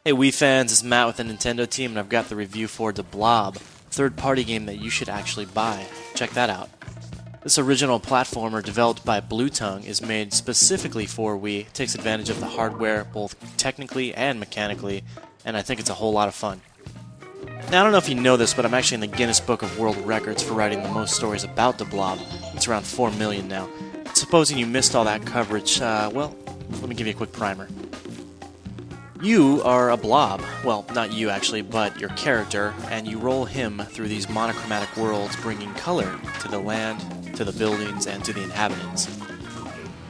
Hey Wii fans, it's Matt with the Nintendo team, and I've got the review for Blob, a third-party game that you should actually buy. Check that out. This original platformer developed by Blue Tongue is made specifically for Wii. It takes advantage of the hardware both technically and mechanically, and I think it's a whole lot of fun. Now, I don't know if you know this, but I'm actually in the Guinness Book of World Records for writing the most stories about Blob. It's around 4 million now. Supposing you missed all that coverage, well, let me give you a quick primer. You are a blob. Well, not you actually, but your character, and you roll him through these monochromatic worlds, bringing color to the land, to the buildings, and to the inhabitants.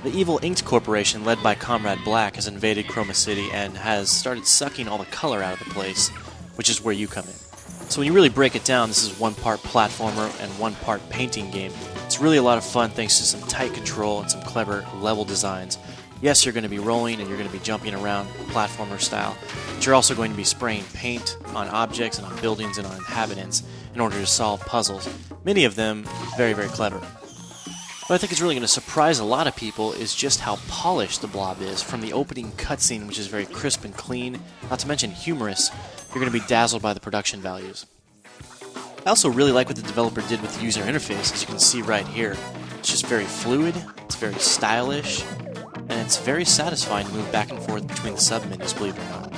The evil Inked Corporation, led by Comrade Black, has invaded Chroma City and has started sucking all the color out of the place, which is where you come in. So when you really break it down, this is one part platformer and one part painting game. It's really a lot of fun thanks to some tight control and some clever level designs. Yes, you're going to be rolling and you're going to be jumping around platformer style, but you're also going to be spraying paint on objects and on buildings and on inhabitants in order to solve puzzles, many of them very, very clever. What I think is really going to surprise a lot of people is just how polished the Blob is. From the opening cutscene, which is very crisp and clean, not to mention humorous, you're going to be dazzled by the production values. I also really like what the developer did with the user interface, as you can see right here. It's just very fluid, it's very stylish, and it's very satisfying to move back and forth between the sub-menus, believe it or not.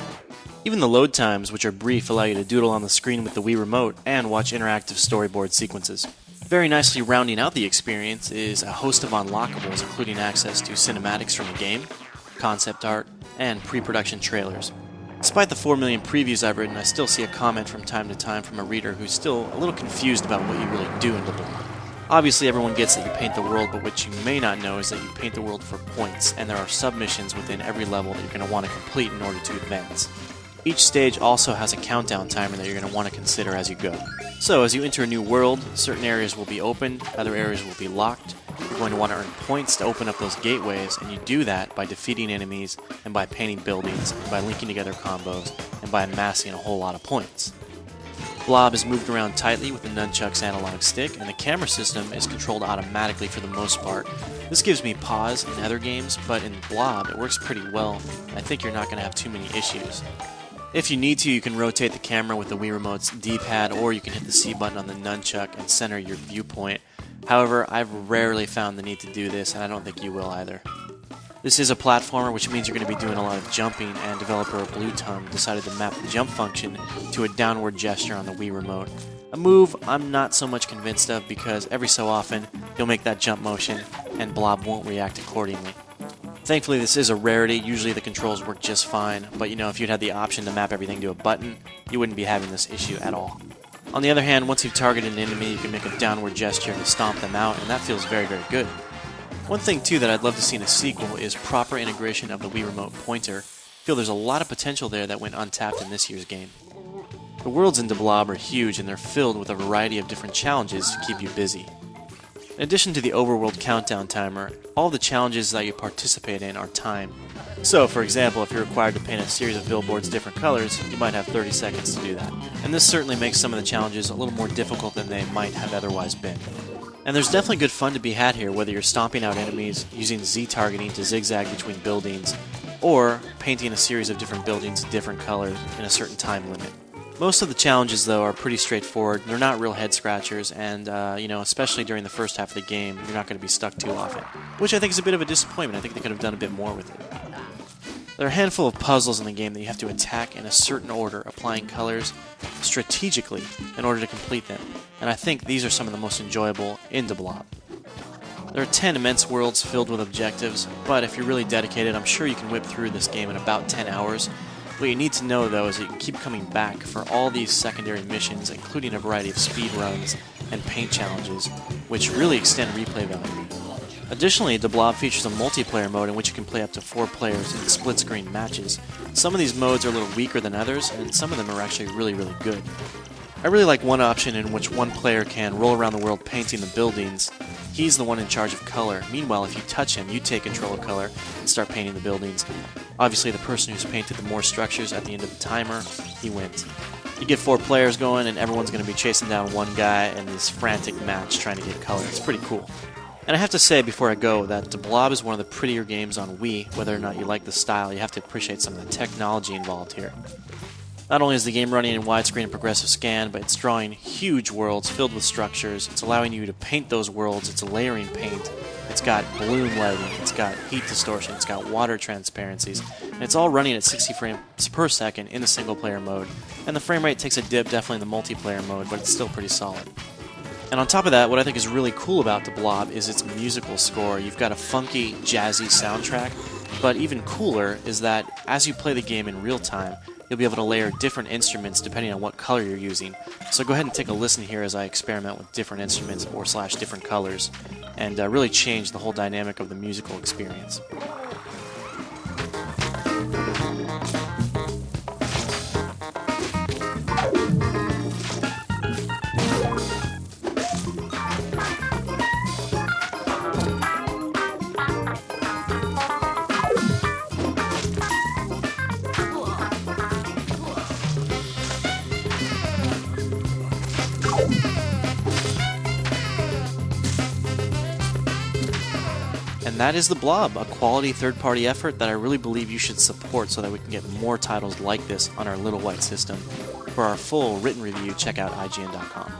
Even the load times, which are brief, allow you to doodle on the screen with the Wii Remote and watch interactive storyboard sequences. Very nicely rounding out the experience is a host of unlockables, including access to cinematics from the game, concept art, and pre-production trailers. Despite the 4 million previews I've written, I still see a comment from time to time from a reader who's still a little confused about what you really do in Blob. Obviously, everyone gets that you paint the world, but what you may not know is that you paint the world for points, and there are submissions within every level that you're going to want to complete in order to advance. Each stage also has a countdown timer that you're going to want to consider as you go. So, as you enter a new world, certain areas will be opened, other areas will be locked. You're going to want to earn points to open up those gateways, and you do that by defeating enemies, and by painting buildings, and by linking together combos, and by amassing a whole lot of points. Blob is moved around tightly with the nunchuck's analog stick, and the camera system is controlled automatically for the most part. This gives me pause in other games, but in Blob it works pretty well, and I think you're not going to have too many issues. If you need to, you can rotate the camera with the Wii Remote's D-pad, or you can hit the C button on the nunchuck and center your viewpoint. However, I've rarely found the need to do this, and I don't think you will either. This is a platformer, which means you're going to be doing a lot of jumping, and developer Blue Tongue decided to map the jump function to a downward gesture on the Wii Remote. A move I'm not so much convinced of, because every so often you'll make that jump motion and Blob won't react accordingly. Thankfully, this is a rarity. Usually the controls work just fine, but if you'd had the option to map everything to a button, you wouldn't be having this issue at all. On the other hand, once you've targeted an enemy, you can make a downward gesture to stomp them out, and that feels very, very good. One thing, too, that I'd love to see in a sequel is proper integration of the Wii Remote pointer. I feel there's a lot of potential there that went untapped in this year's game. The worlds in Blob are huge, and they're filled with a variety of different challenges to keep you busy. In addition to the overworld countdown timer, all the challenges that you participate in are timed. So, for example, if you're required to paint a series of billboards different colors, you might have 30 seconds to do that. And this certainly makes some of the challenges a little more difficult than they might have otherwise been. And there's definitely good fun to be had here, whether you're stomping out enemies, using Z-targeting to zigzag between buildings, or painting a series of different buildings different colors in a certain time limit. Most of the challenges, though, are pretty straightforward. They're not real head-scratchers, and, especially during the first half of the game, you're not going to be stuck too often. Which I think is a bit of a disappointment. I think they could have done a bit more with it. There are a handful of puzzles in the game that you have to attack in a certain order, applying colors strategically in order to complete them, and I think these are some of the most enjoyable in Blob. There are 10 immense worlds filled with objectives, but if you're really dedicated, I'm sure you can whip through this game in about 10 hours. What you need to know though is that you can keep coming back for all these secondary missions, including a variety of speed runs and paint challenges, which really extend replay value. Additionally, the Blob features a multiplayer mode in which you can play up to 4 players in split-screen matches. Some of these modes are a little weaker than others, and some of them are actually really good. I really like one option in which one player can roll around the world painting the buildings. He's the one in charge of color. Meanwhile, if you touch him, you take control of color and start painting the buildings. Obviously, the person who's painted the more structures at the end of the timer, he wins. You get 4 players going, and everyone's going to be chasing down one guy in this frantic match trying to get color. It's pretty cool. And I have to say before I go that The Blob is one of the prettier games on Wii. Whether or not you like the style, you have to appreciate some of the technology involved here. Not only is the game running in widescreen and progressive scan, but it's drawing huge worlds filled with structures. It's allowing you to paint those worlds. It's layering paint. It's got balloon lighting. It's got heat distortion. It's got water transparencies. And it's all running at 60 frames per second in the single-player mode. And the frame rate takes a dip definitely in the multiplayer mode, but it's still pretty solid. And on top of that, what I think is really cool about The Blob is its musical score. You've got a funky, jazzy soundtrack, but even cooler is that as you play the game in real time, you'll be able to layer different instruments depending on what color you're using. So go ahead and take a listen here as I experiment with different instruments or / different colors, and really change the whole dynamic of the musical experience. And that is The Blob, a quality third-party effort that I really believe you should support so that we can get more titles like this on our little white system. For our full written review, check out IGN.com.